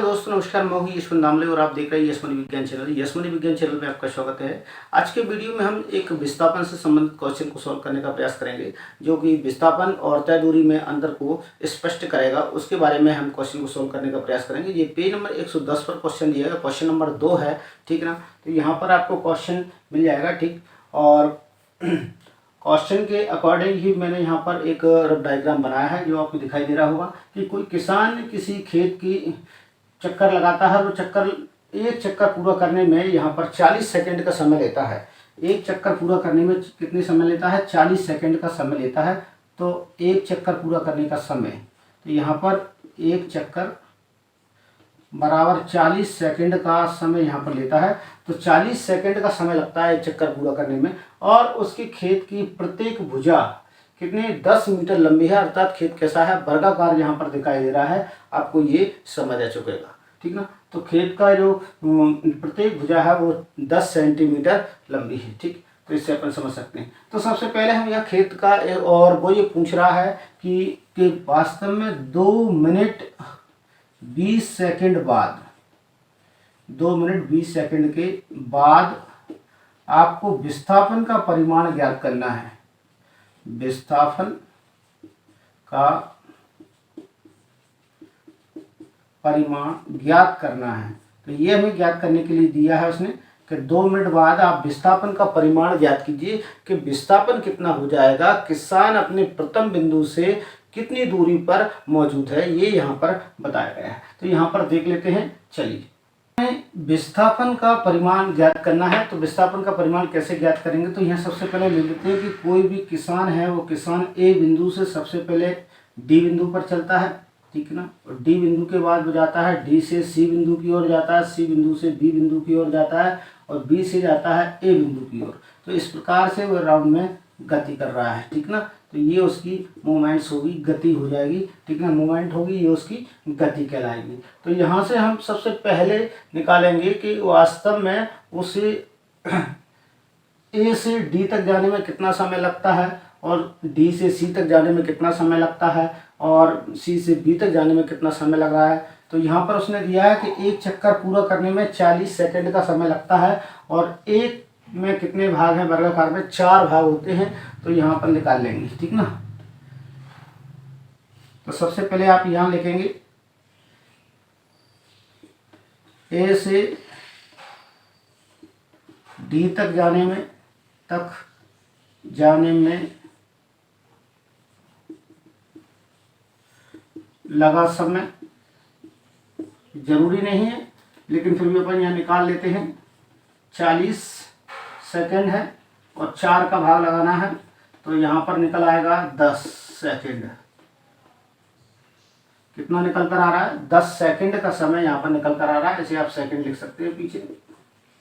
दोस्तों नमस्कार, मैं हूं यशवंत दामले और आप देख रहे हैं यशवंत विज्ञान चैनल। यशवंत विज्ञान चैनल में आपका स्वागत है। आज के वीडियो में हम एक विस्थापन से संबंधित क्वेश्चन को सॉल्व करने का प्रयास करेंगे, जो कि विस्थापन और तय दूरी में अंतर को स्पष्ट करेगा। उसके बारे में हम क्वेश्चन को सॉल्व करने का प्रयास करेंगे। ये पेज नंबर 110 पर क्वेश्चन दिया गया, क्वेश्चन नंबर 2 है, ठीक ना। तो यहाँ पर आपको क्वेश्चन मिल जाएगा, ठीक। और क्वेश्चन के अकॉर्डिंग ही मैंने यहाँ पर एक रफ डायग्राम बनाया है, जो आपको दिखाई दे रहा होगा कि कोई किसान किसी खेत की चक्कर लगाता है। वो एक चक्कर पूरा करने में यहाँ पर 40 सेकंड का समय लेता है। एक चक्कर पूरा करने में कितने समय लेता है? 40 सेकंड का समय लेता है। तो एक चक्कर पूरा करने का समय, तो यहाँ पर एक चक्कर बराबर 40 सेकंड का समय यहाँ पर लेता है। तो 40 सेकंड का समय लगता है एक चक्कर पूरा करने में। और उसके खेत की प्रत्येक भुजा कितने 10 मीटर लंबी है, अर्थात खेत कैसा है, वर्गाकार यहाँ पर दिखाई दे रहा है। आपको ये समझ आ चुकेगा, ठीक ना। तो खेत का जो प्रत्येक भुजा है वो 10 सेंटीमीटर लंबी है, ठीक। तो इससे अपन समझ सकते हैं। तो सबसे पहले हम यह खेत का, और वो ये पूछ रहा है कि वास्तव में 2 मिनट 20 सेकंड बाद, 2 मिनट 20 सेकंड के बाद आपको विस्थापन का परिमाण ज्ञात करना है। विस्थापन का परिमाण ज्ञात करना है। तो ये हमें ज्ञात करने के लिए दिया है उसने कि 2 मिनट बाद आप विस्थापन का परिमाण ज्ञात कीजिए कि विस्थापन कितना हो जाएगा, किसान अपने प्रथम बिंदु से कितनी दूरी पर मौजूद है, ये यहाँ पर बताया गया है। तो यहाँ पर देख लेते हैं, चलिए। विस्थापन का परिमाण ज्ञात करना है। तो विस्थापन का परिमाण कैसे ज्ञात करेंगे? तो यहाँ सबसे पहले ले लेते हैं कि कोई भी किसान है, वो किसान ए बिंदु से सबसे पहले डी बिंदु पर चलता है, ठीक ना। और डी बिंदु के बाद वो जाता है, डी से सी बिंदु की ओर जाता है, सी बिंदु से बी बिंदु की ओर जाता है, और बी से जाता है ए बिंदु की ओर। तो इस प्रकार से वो राउंड में गति कर रहा है, ठीक ना। तो ये उसकी मूवमेंट्स होगी, गति हो जाएगी, ठीक ना। मूवमेंट होगी, ये उसकी गति कहलाएगी। तो यहाँ से हम सबसे पहले निकालेंगे कि वास्तव में उसे ए से डी तक जाने में कितना समय लगता है, और डी से सी तक जाने में कितना समय लगता है, और सी से बी तक जाने में कितना समय लग रहा है। तो यहाँ पर उसने दिया है कि एक चक्कर पूरा करने में 40 सेकंड का समय लगता है, और एक में कितने भाग हैं वर्गाकार में? 4 भाग होते हैं। तो यहाँ पर निकाल लेंगे, ठीक ना। तो सबसे पहले आप यहाँ लिखेंगे ए से डी तक जाने में लगा समय, जरूरी नहीं है लेकिन फिर भी अपन यहाँ निकाल लेते हैं। 40 सेकंड है और 4 का भाग लगाना है, तो यहाँ पर निकल आएगा 10 सेकंड। कितना निकल कर आ रहा है? 10 सेकंड का समय यहाँ पर निकल कर आ रहा है। इसे आप सेकंड लिख सकते हैं पीछे,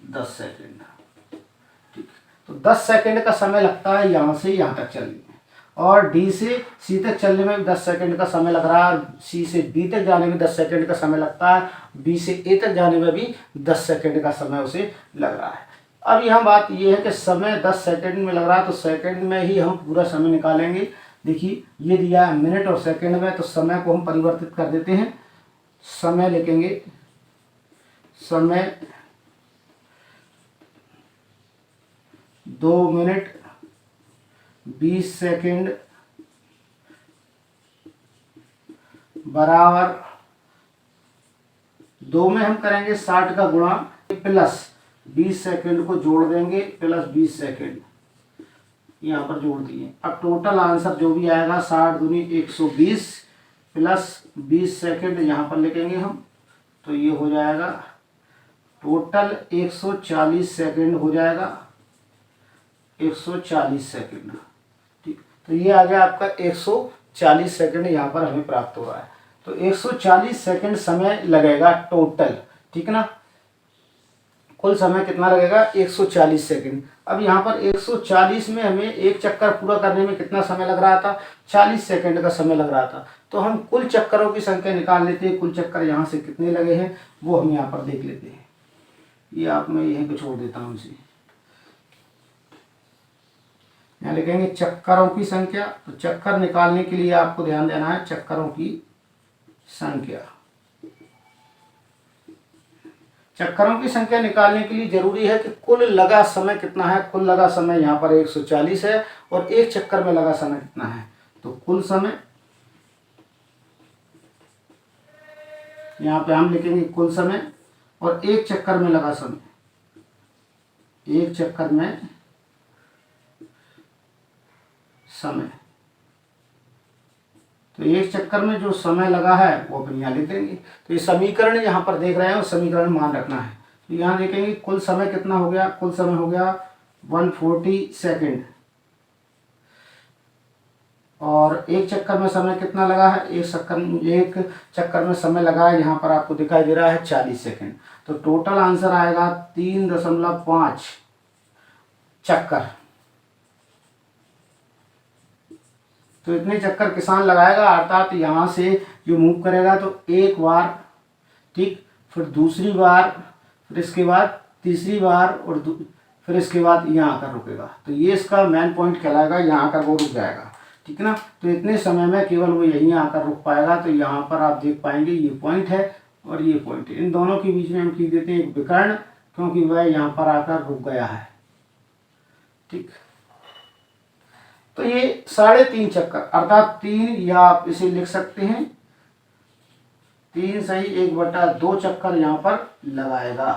10 सेकंड, ठीक। तो 10 सेकंड का समय लगता है यहाँ से यहाँ तक चलने में, और डी से सी तक चलने में 10 सेकंड का समय लग रहा है, सी से बी तक जाने में 10 सेकंड का समय लगता है, बी से ए तक जाने में भी 10 सेकंड का समय उसे लग रहा है। अब यहाँ बात यह है कि समय 10 सेकंड में लग रहा है, तो सेकंड में ही हम पूरा समय निकालेंगे। देखिए ये दिया है मिनट और सेकंड में, तो समय को हम परिवर्तित कर देते हैं। समय लिखेंगे, समय 2 मिनट 20 सेकंड बराबर 2 में हम करेंगे 60 का गुणा प्लस 20 सेकंड को जोड़ देंगे, प्लस 20 सेकंड यहाँ पर जोड़ दिए। अब टोटल आंसर जो भी आएगा 60 दूनी 120 प्लस 20 सेकंड यहाँ पर लिखेंगे हम, तो ये हो जाएगा टोटल 140 सेकंड हो जाएगा, 140 सेकंड, ठीक। तो ये आ गया आपका 140 सेकंड यहाँ पर हमें प्राप्त हो रहा है। तो 140 सेकंड समय लगेगा टोटल, ठीक ना। कुल समय कितना लगेगा? 140 सेकंड। अब यहाँ पर 140 में हमें एक चक्कर पूरा करने में कितना समय लग रहा था? 40 सेकंड का समय लग रहा था। तो हम कुल चक्करों की संख्या निकाल लेते हैं। कुल चक्कर यहाँ से कितने लगे हैं वो हम यहाँ पर देख लेते हैं। ये आप मैं यहीं पे छोड़ देता हूँ इसे। यहाँ लिखेंगे चक्करों की संख्या। तो चक्कर निकालने के लिए आपको ध्यान देना है चक्करों की संख्या। चक्करों की संख्या निकालने के लिए जरूरी है कि कुल लगा समय कितना है। कुल लगा समय यहाँ पर 140 है और एक चक्कर में लगा समय कितना है। तो कुल समय यहाँ पे हम लिखेंगे कुल समय और एक चक्कर में लगा समय, एक चक्कर में समय। तो एक चक्कर में जो समय लगा है वो अपन यहाँ लिख देंगे। तो ये समीकरण यहाँ पर देख रहे हैं और समीकरण मान रखना है। तो यहाँ देखेंगे कुल समय कितना हो गया। कुल समय हो गया 140 सेकेंड और एक चक्कर में समय कितना लगा है। एक चक्कर में समय लगा है यहाँ पर आपको दिखाई दे रहा है 40 सेकेंड। तो टोटल आंसर आएगा 3.5 चक्कर। तो इतने चक्कर किसान लगाएगा, अर्थात यहाँ से जो मूव करेगा तो एक बार, ठीक, फिर दूसरी बार, फिर इसके बाद तीसरी बार और फिर इसके बाद यहाँ आकर रुकेगा। तो ये इसका मेन पॉइंट कहलाएगा, यहाँ आकर वो रुक जाएगा, ठीक है ना। तो इतने समय में केवल वो यहीं आकर रुक पाएगा। तो यहाँ पर आप देख पाएंगे ये पॉइंट है और ये पॉइंट है, इन दोनों के बीच में हम खींच देते हैं एक विकर्ण, क्योंकि वह यहाँ पर आकर रुक गया है, ठीक। तो ये 3.5 चक्कर अर्थात 3, या आप इसे लिख सकते हैं 3 सही 1/2 चक्कर यहाँ पर लगाएगा।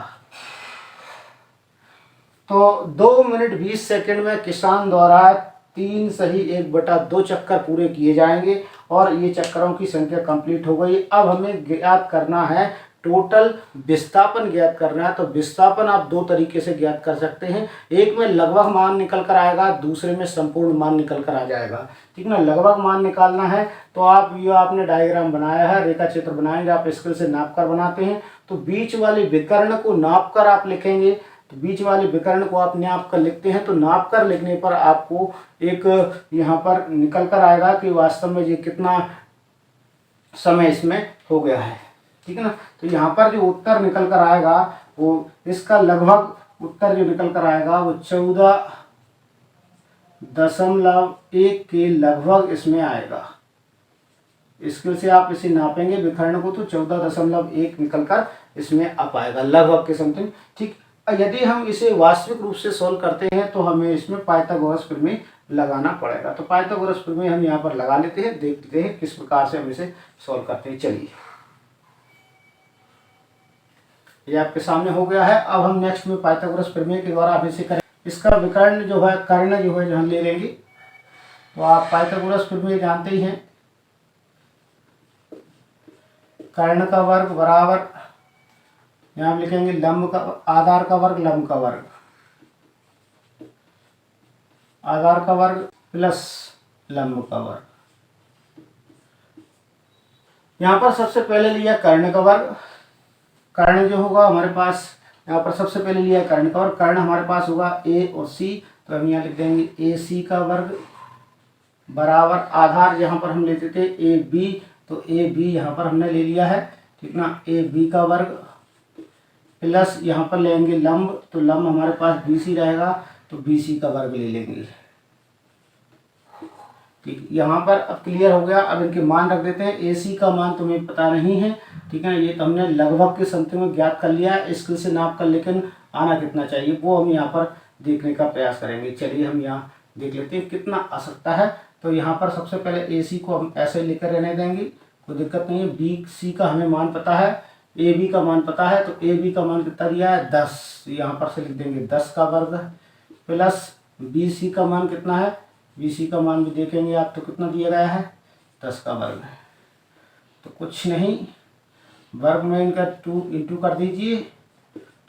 तो 2 मिनट 20 सेकंड में किसान द्वारा 3 सही 1/2 चक्कर पूरे किए जाएंगे और ये चक्करों की संख्या कंप्लीट हो गई। अब हमें ज्ञात करना है टोटल विस्थापन ज्ञात करना है। तो विस्थापन आप दो तरीके से ज्ञात कर सकते हैं, एक में लगभग मान निकल कर आएगा, दूसरे में संपूर्ण मान निकल कर आ जाएगा, ठीक ना। लगभग मान निकालना है तो आप ये आपने डायग्राम बनाया है, रेखा चित्र बनाएंगे, आप स्केल से नाप कर बनाते हैं। तो बीच वाले विकर्ण को नाप कर आप लिखेंगे। तो बीच वाले विकर्ण को आप नाप कर लिखते हैं, तो नाप कर लिखने पर आपको एक यहाँ पर निकल कर आएगा कि वास्तव में ये कितना समय इसमें हो गया है, ठीक है ना। तो यहाँ पर जो उत्तर निकल कर आएगा वो इसका लगभग उत्तर जो निकल कर आएगा वो 14.1 के लगभग इसमें आएगा। स्केल से आप इसे नापेंगे विकर्ण को तो 14.1 निकल कर इसमें आ पाएगा, लगभग के समथिंग, ठीक। यदि हम इसे वास्तविक रूप से सॉल्व करते हैं तो हमें इसमें पाइथागोरस प्रमेय लगाना पड़ेगा। तो पाइथागोरस प्रमेय हम यहाँ पर लगा लेते हैं, देखते हैं किस प्रकार से हम इसे सॉल्व करते हैं। चलिए, ये आपके सामने हो गया है। अब हम नेक्स्ट में पाइथागोरस प्रमेय के द्वारा हम इसे करें। इसका विकर्ण जो है, कर्ण जो है, जो हम ले लेंगे। तो आप पाइथागोरस प्रमेय जानते ही हैं, कर्ण का वर्ग बराबर, यहाँ हम लिखेंगे लंब का, आधार का वर्ग लंब का वर्ग, आधार का वर्ग प्लस लंब का वर्ग। यहाँ पर सबसे पहले लिया कर्ण का वर्ग। कर्ण जो होगा हमारे पास, यहाँ पर सबसे पहले लिया कर्ण का वर्ग, कर्ण हमारे पास होगा ए और सी। तो हम यहाँ लिख देंगे ए सी का वर्ग बराबर आधार जहाँ पर हम लेते थे ए बी, तो ए बी यहाँ पर हमने ले लिया है, ठीक ना। ए बी का वर्ग प्लस यहाँ पर लेंगे लंब, तो लंब हमारे पास बी सी रहेगा, तो बी सी का वर्ग ले लेंगे, ठीक। यहाँ पर अब क्लियर हो गया। अब इनके मान रख देते हैं। ए सी का मान तुम्हें पता नहीं है, ठीक है, ये तो हमने लगभग के समथिंग में ज्ञात कर लिया है, स्केल से नाप कर, लेकिन आना कितना चाहिए वो हम यहाँ पर देखने का प्रयास करेंगे। चलिए हम यहाँ देख लेते हैं कितना आ सकता है। तो यहाँ पर सबसे पहले ए सी को हम ऐसे लेकर रहने देंगे, कोई दिक्कत नहीं है। बी सी का हमें मान पता है, ए बी का मान पता है, तो ए बी का मान कितना दिया है 10, यहाँ पर से लिख देंगे 10 का वर्ग प्लस बी सी का मान कितना है, बी सी का मान भी देखेंगे आप, तो कितना दिया गया है 10 का वर्ग। तो कुछ नहीं, वर्ग में इनका 2 इंटू कर दीजिए।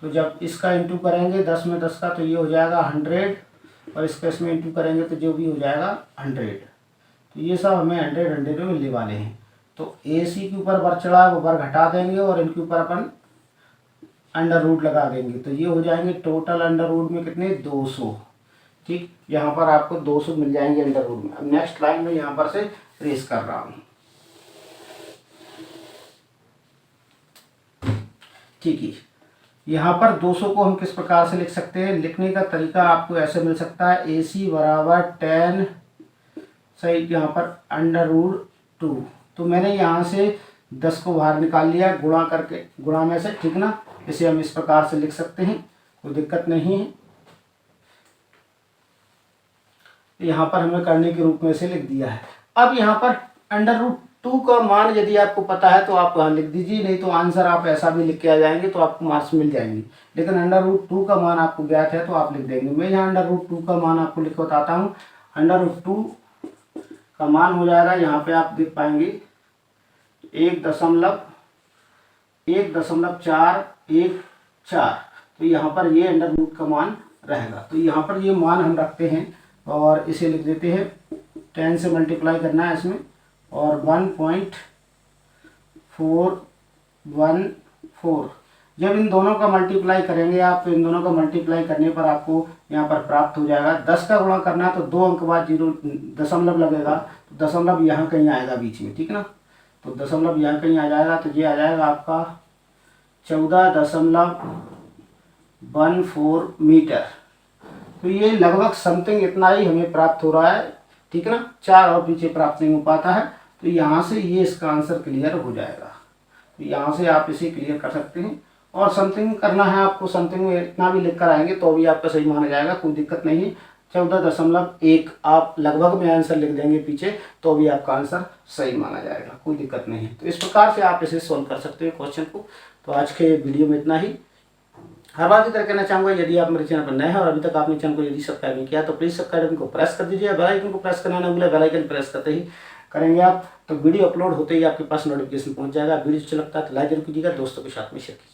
तो जब इसका इंटू करेंगे 10 में 10 का, तो ये हो जाएगा 100, और इसका इसमें इंटू करेंगे तो जो भी हो जाएगा 100। तो ये सब हमें 100 में मिलने वाले हैं। तो ए सी के ऊपर वर्ग चढ़ा है वो वर्ग हटा देंगे और इनके ऊपर अपन अंडर रूट लगा देंगे, तो ये हो जाएंगे टोटल अंडर रूट में कितने 200, ठीक। यहाँ पर आपको 200 मिल जाएंगे अंडर रूट में। अब नेक्स्ट लाइन में यहाँ पर से रेस कर रहा हूँ, ठीक है। यहाँ पर 200 को हम किस प्रकार से लिख सकते हैं, लिखने का तरीका आपको ऐसे मिल सकता है, ए सी बराबर 10 सही, यहाँ पर अंडर रूट 2। तो मैंने यहाँ से 10 को बाहर निकाल लिया गुणा करके, गुणा में से, ठीक ना। इसे हम इस प्रकार से लिख सकते हैं, कोई दिक्कत नहीं है। यहाँ पर हमें करने के रूप में से लिख दिया है। अब यहाँ पर √2 का मान यदि आपको पता है तो आप लिख दीजिए, नहीं तो आंसर आप ऐसा भी लिख के आ जाएंगे तो आपको मार्क्स मिल जाएंगे। लेकिन √2 का मान आपको ज्ञात है तो आप लिख देंगे। मैं यहाँ √2 का मान आपको लिख बताता हूँ। √2 का मान हो जाएगा, यहाँ पे आप देख पाएंगे 1.414। तो यहाँ पर ये √2 का मान रहेगा। तो यहाँ पर ये मान हम रखते हैं और इसे लिख देते हैं, 10 से मल्टीप्लाई करना है इसमें, और 1.414। जब इन दोनों का मल्टीप्लाई करेंगे आप, तो इन दोनों का मल्टीप्लाई करने पर आपको यहाँ पर प्राप्त हो जाएगा। 10 का गुणा करना है तो 2 अंक बाद 0 दशमलव लगेगा, तो दशमलव यहाँ कहीं आएगा बीच में, ठीक ना। तो दशमलव यहाँ कहीं आ जाएगा, तो ये आ जाएगा आपका 14.14 मीटर। तो ये लगभग समथिंग इतना ही हमें प्राप्त हो रहा है, ठीक ना। 4 और पीछे प्राप्त नहीं हो पाता है, तो यहाँ से ये इसका आंसर क्लियर हो जाएगा। तो यहाँ से आप इसे क्लियर कर सकते हैं। और समथिंग करना है आपको, समथिंग में इतना भी लिख कर आएंगे तो भी आपका सही माना जाएगा, कोई दिक्कत नहीं है। 14.1 आप लगभग में आंसर लिख देंगे पीछे तो भी आपका आंसर सही माना जाएगा, कोई दिक्कत नहीं है। तो इस प्रकार से आप इसे सॉल्व कर सकते हैं क्वेश्चन को। तो आज के वीडियो में इतना ही। हर बार की तरह कहना चाहूँगा, यदि आप मेरे चैनल पर नए हैं और अभी तक आपने चैनल को यदि सब्सक्राइब नहीं किया तो प्लीज़ सब्सक्राइब को प्रेस कर दीजिए। बेल आइकन को प्रेस करना ना भूलें, बेल आइकन प्रेस करते ही करेंगे आप तो वीडियो अपलोड होते ही आपके पास नोटिफिकेशन पहुंच जाएगा। वीडियो अच्छा लगता है तो लाइक जरूर कीजिएगा, दोस्तों के साथ में शेयर कीजिए।